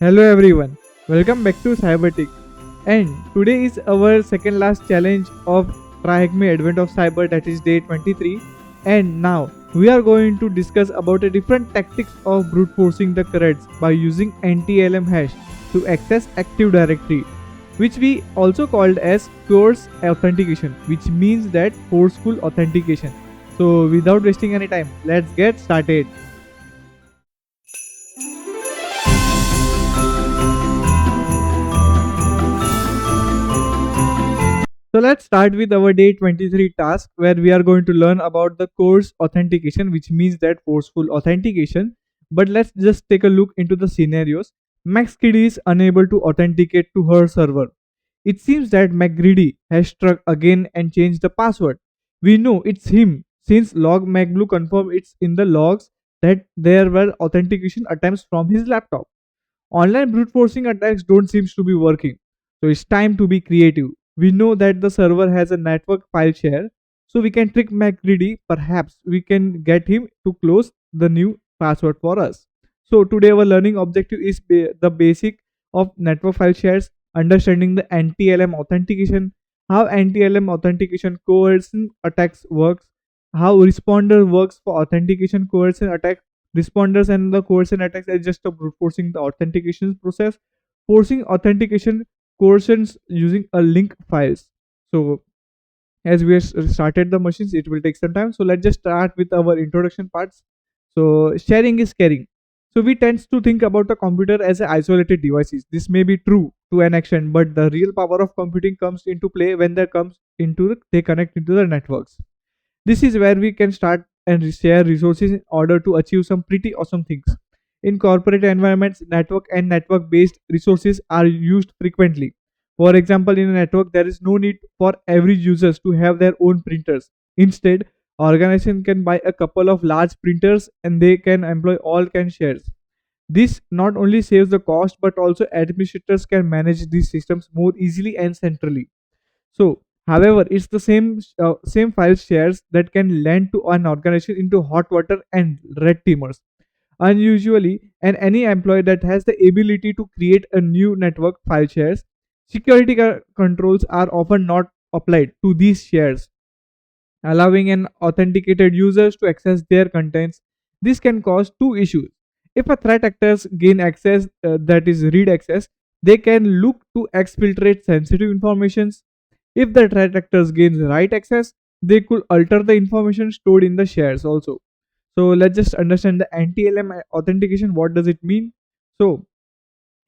Hello everyone, welcome back to Cybertix. And today is our second last challenge of TryHackMe Advent of Cyber, that is day 23. And now we are going to discuss about a different tactics of brute forcing the creds by using anti-LM hash to access Active Directory, which we also called as Coerced Authentication, which means that forceful authentication. So without wasting any time, let's get started. So let's start with our day 23 task where we are going to learn about the coerced authentication, which means that forceful authentication. But let's just take a look into the scenarios. MaxKid is unable to authenticate to her server. It seems that McGreedy has struck again and changed the password. We know it's him since log MacBlue confirmed it's in the logs that there were authentication attempts from his laptop. Online brute forcing attacks don't seem to be working. So it's time to be creative. We know that the server has a network file share, so we can trick MacGreedy. Perhaps we can get him to close the new password for us. So today our learning objective is the basic of network file shares, understanding the anti-LM authentication, how anti-LM authentication coercion attacks works, how responder works for authentication coercion attack. Responders and the coercion attacks are just a brute forcing the authentication process, forcing authentication coercions using a link files. So as we have started the machines, it will take some time. So let's just start with our introduction parts. So sharing is caring. So we tend to think about the computer as a isolated devices. This may be true to an extent, but the real power of computing comes into play when they connect into the networks. This is where we can start and share resources in order to achieve some pretty awesome things. In corporate environments, network and network based resources are used frequently. For example, in a network, there is no need for every users to have their own printers. Instead, organization can buy a couple of large printers and they can employ all can shares. This not only saves the cost but also administrators can manage these systems more easily and centrally. So, however, it's the same file shares that can land to an organization into hot water and red teamers. Unusually, and any employee that has the ability to create a new network file shares, security controls are often not applied to these shares, allowing an authenticated users to access their contents. This can cause two issues. If a threat actors gain access, that is read access, they can look to exfiltrate sensitive informations. If the threat actors gain write access, they could alter the information stored in the shares also. So let's just understand the anti-LM authentication. What does it mean? So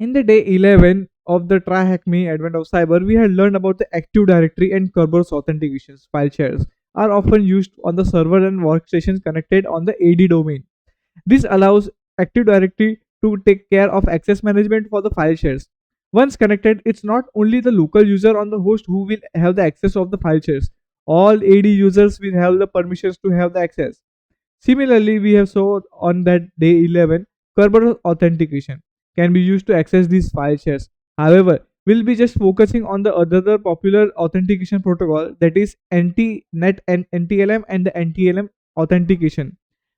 in the day 11 of the TryHackMe Advent of Cyber, we had learned about the Active Directory and Kerberos authentications. File shares are often used on the server and workstations connected on the AD domain. This allows Active Directory to take care of access management for the file shares. Once connected, it's not only the local user on the host who will have the access of the file shares. All AD users will have the permissions to have the access. Similarly, we have saw on that day 11, Kerberos authentication can be used to access these file shares. However, we'll be just focusing on the other popular authentication protocol, that is anti-net and anti-LM and the anti-LM authentication.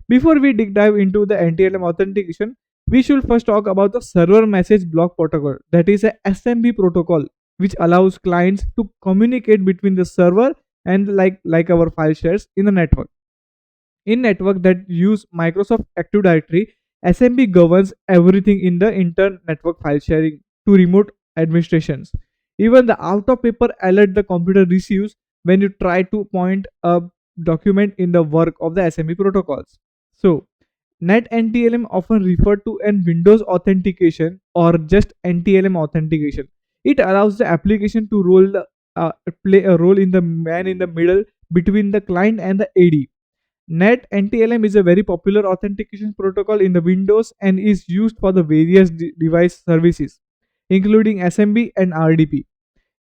Before we dive into the anti-LM authentication, we should first talk about the server message block protocol, that is a SMB protocol, which allows clients to communicate between the server and like our file shares in the network. In network that use Microsoft Active Directory, SMB governs everything in the inter-network file sharing to remote administrations. Even the out-of-paper alert the computer receives when you try to point a document in the work of the SMB protocols. So, Net NTLM often referred to as Windows authentication or just NTLM authentication. It allows the application to play a role in the man in the middle between the client and the AD. Net NTLM is a very popular authentication protocol in the Windows and is used for the various device services, including SMB and RDP.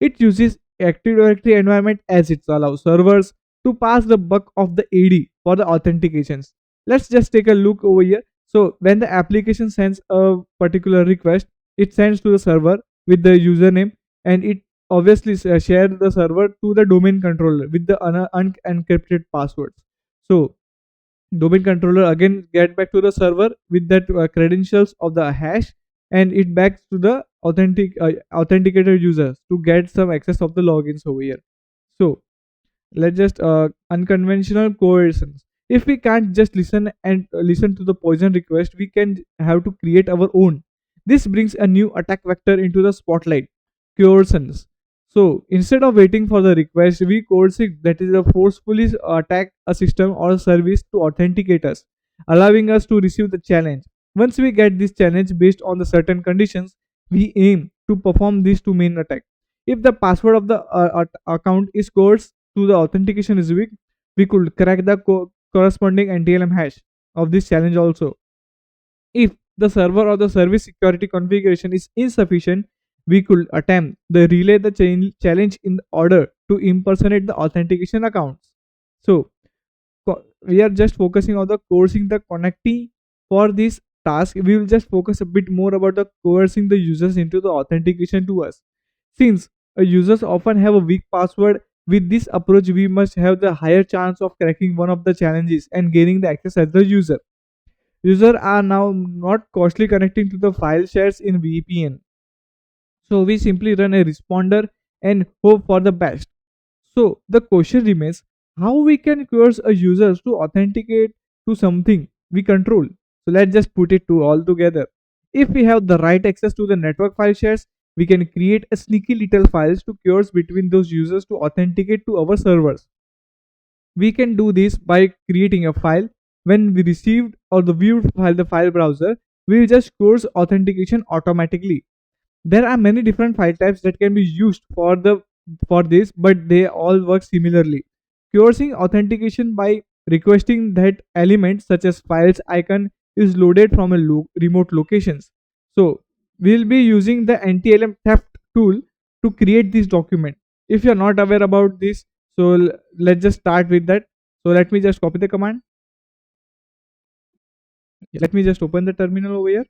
It uses Active Directory environment as it allows servers to pass the buck of the AD for the authentications. Let's just take a look over here. So when the application sends a particular request, it sends to the server with the username and it obviously share the server to the domain controller with the unencrypted passwords. So domain controller again get back to the server with that credentials of the hash and it backs to the authenticated users to get some access of the logins over here. So let's just unconventional coercions. If we can't just listen to the poison request, we can have to create our own. This brings a new attack vector into the spotlight: coercions. So instead of waiting for the request, we coerce it, that is a forcefully attack a system or a service to authenticate us, allowing us to receive the challenge. Once we get this challenge based on the certain conditions, we aim to perform these two main attacks. If the password of the account is coerced to the authentication is weak, we could crack the corresponding NTLM hash of this challenge also. If the server or the service security configuration is insufficient, we could attempt the relay the challenge in order to impersonate the authentication accounts. So we are just focusing on the coercing the connectee for this task. We will just focus a bit more about the coercing the users into the authentication to us. Since users often have a weak password, with this approach we must have the higher chance of cracking one of the challenges and gaining the access as the user. Users are now not costly connecting to the file shares in VPN. So we simply run a responder and hope for the best. So the question remains, how we can coerce a user to authenticate to something we control. So let's just put it to all together. If we have the right access to the network file shares, we can create a sneaky little files to coerce between those users to authenticate to our servers. We can do this by creating a file. When we received or the viewed file the file browser, we will just coerce authentication automatically. There are many different file types that can be used for this, but they all work similarly. Coercing authentication by requesting that element such as files icon is loaded from a remote locations. So we'll be using the NTLM theft tool to create this document. If you're not aware about this, so let's just start with that. So let me just copy the command. Let me just open the terminal over here,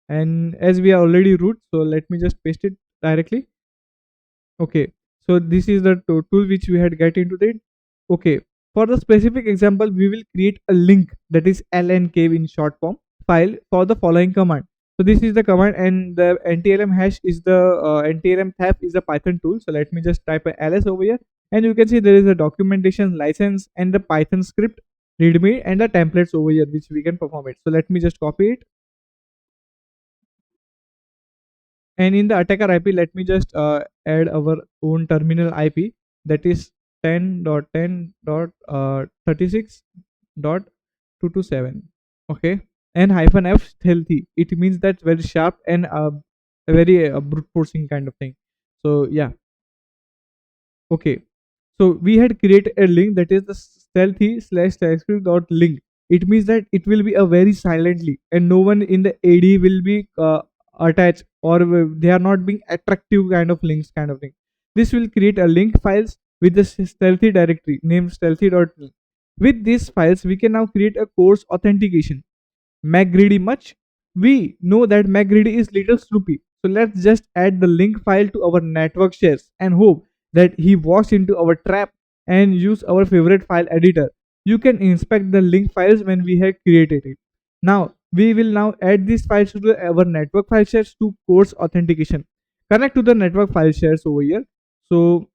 and as we are already root, so let me just paste it directly. Okay, so this is the tool which we had get into it. Okay, for the specific example, we will create a link, that is lnk in short form, file for the following command. So this is the command, and the NTLM hash is the NTLM theft is the Python tool. So let me just type a ls over here, and you can see there is a documentation license and the Python script readme and the templates over here which we can perform it. So let me just copy it, and in the attacker IP, let me just add our own terminal IP, that is 10.10.36.227. Okay, and -f stealthy, it means that very sharp and a very brute forcing kind of thing. So yeah, okay, so we had created a link, that is the stealthy/TypeScript.link. It means that it will be a very silently, and no one in the AD will be attached, or they are not being attractive kind of links kind of thing. This will create a link files with the stealthy directory named stealthy.link. With these files, we can now create a course authentication. 𝑀cGreedy much? We know that 𝑀cGreedy is little Snoopy. So let's just add the link file to our network shares and hope that he walks into our trap and use our favorite file editor. You can inspect the link files when we have created it. Now we will now add these files to our network file shares to course authentication. Connect to the network file shares over here. So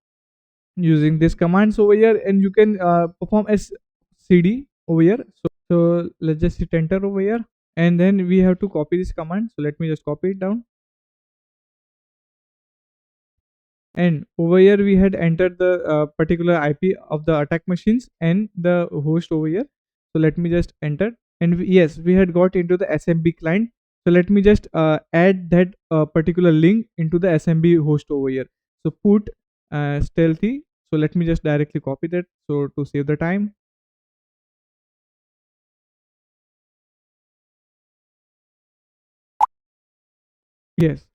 using this commands over here, and you can perform as cd over here. So let's just hit enter over here, and then we have to copy this command. So let me just copy it down, and over here we had entered the particular IP of the attack machines and the host over here. So let me just enter, and yes, we had got into the SMB client. So let me just add that particular link into the SMB host over here. So put stealthy. So let me just directly copy that, so to save the time. Yes,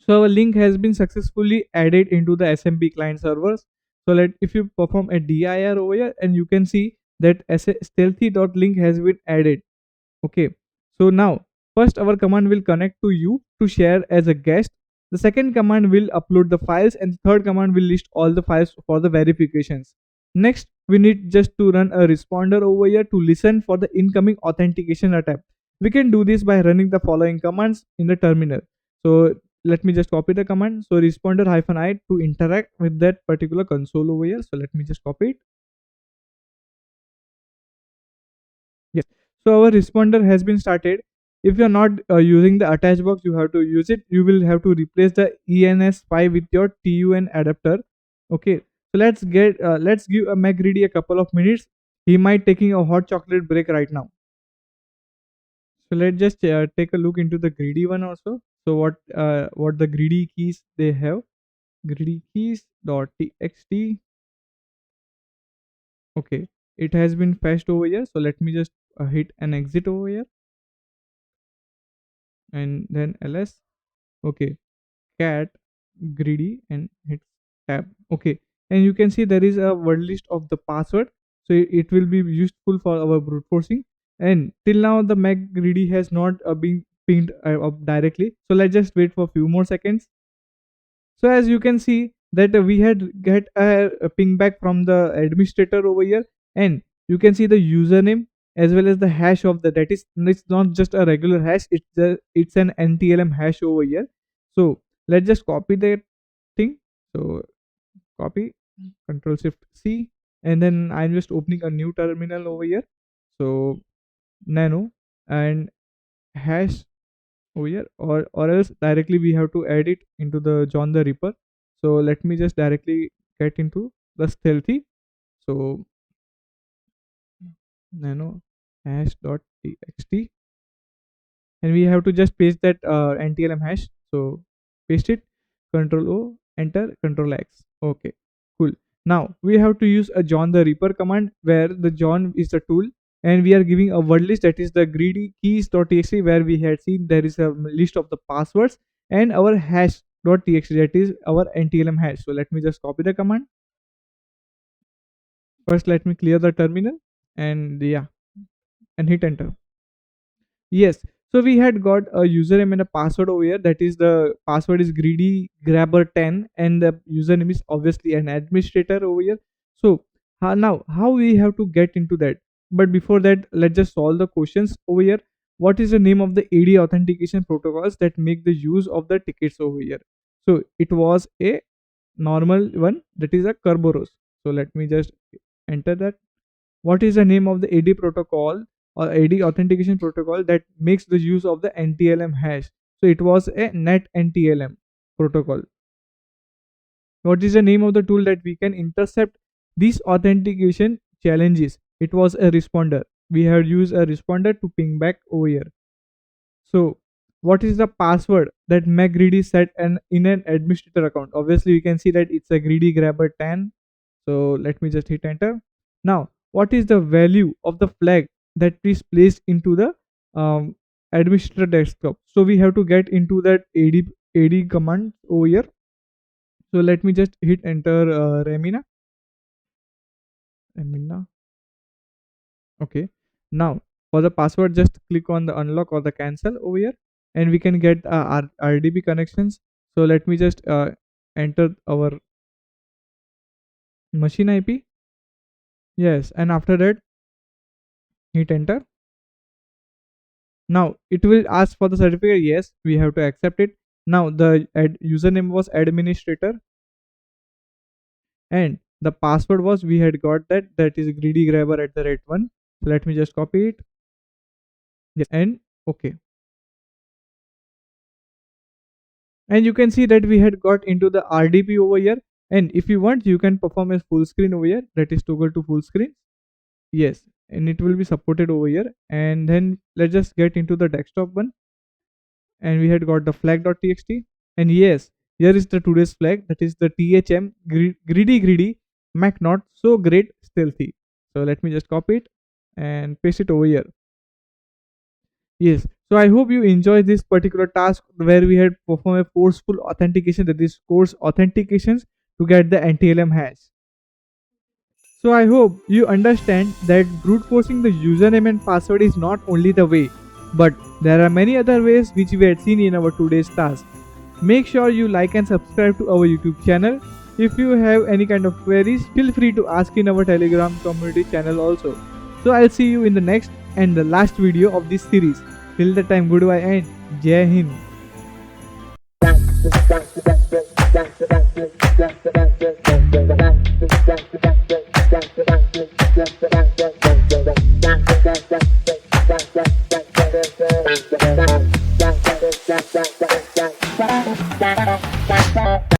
so our link has been successfully added into the SMB client servers. So if you perform a dir over here, and you can see that stealthy.link has been added. Okay, so now first our command will connect to you to share as a guest. The second command will upload the files, and the third command will list all the files for the verifications. Next, we need just to run a responder over here to listen for the incoming authentication attempt. We can do this by running the following commands in the terminal. So let me just copy the command. So responder -i to interact with that particular console over here. So let me just copy it. Yes. So our responder has been started. If you are not using the attach box, you have to use it. You will have to replace the ENS5 with your TUN adapter. Okay. So let's give a 𝑀acReady a couple of minutes. He might taking a hot chocolate break right now. So let's just take a look into the greedy one also. So what the greedy keys they have? Greedy keys.txt. Okay, it has been fetched over here. So let me just hit an exit over here and then ls. Okay, cat greedy and hit tab. Okay, and you can see there is a word list of the password. So it will be useful for our brute forcing. And till now the 𝑀acReady has not been pinged up directly. So let's just wait for a few more seconds. So as you can see that we had get a ping back from the administrator over here, and you can see the username as well as the hash of the, that is, it's not just a regular hash, it's an NTLM hash over here. So let's just copy that thing. So copy, Control Shift C, and then I'm just opening a new terminal over here. So nano and hash over here, or else directly we have to add it into the John the Ripper. So let me just directly get into the stealthy. So nano hash.txt, and we have to just paste that NTLM hash. So paste it, Control O, enter, Control X. Okay, cool. Now we have to use a John the Ripper command, where the John is the tool, and we are giving a word list, that is the greedy keys.txt, where we had seen there is a list of the passwords, and our hash.txt, that is our NTLM hash. So let me just copy the command. First let me clear the terminal, and yeah, and hit enter. Yes, so we had got a username and a password over here. That is, the password is greedy_grabber10, and the username is obviously an administrator over here. So now how we have to get into that? But before that, let's just solve the questions over here. What is the name of the AD authentication protocols that make the use of the tickets over here? So it was a normal one, that is a Kerberos. So let me just enter that. What is the name of the AD protocol or AD authentication protocol that makes the use of the NTLM hash? So it was a net NTLM protocol. What is the name of the tool that we can intercept these authentication challenges? It was a responder. We had used a responder to ping back over here. So what is the password that 𝑀acReady set in an administrator account? Obviously we can see that it's a greedy_grabber10. So let me just hit enter. Now what is the value of the flag that is placed into the administrator desktop? So we have to get into that AD command over here. So let me just hit enter Remina. Okay, now for the password, just click on the unlock or the cancel over here, and we can get our RDP connections. So let me just enter our machine IP. Yes, and after that hit enter. Now it will ask for the certificate. Yes, we have to accept it. Now the username was administrator, and the password was, we had got that is greedy_grabber1. So let me just copy it. Yes, and okay. And you can see that we had got into the RDP over here, and if you want, you can perform a full screen over here, that is toggle to full screen. Yes, and it will be supported over here. And then let's just get into the desktop one, and we had got the flag.txt, and yes, here is the today's flag, that is the THM greedy Mac not so great stealthy. So let me just copy it and paste it over here. Yes, so I hope you enjoy this particular task, where we had performed a forceful authentication, that is coerced authentications, to get the NTLM hash. So I hope you understand that brute forcing the username and password is not only the way, but there are many other ways which we had seen in our today's task. Make sure you like and subscribe to our YouTube channel. If you have any kind of queries, feel free to ask in our Telegram community channel also. So I'll see you in the next and the last video of this series. Till the time, goodbye and Jai Hind. Bye.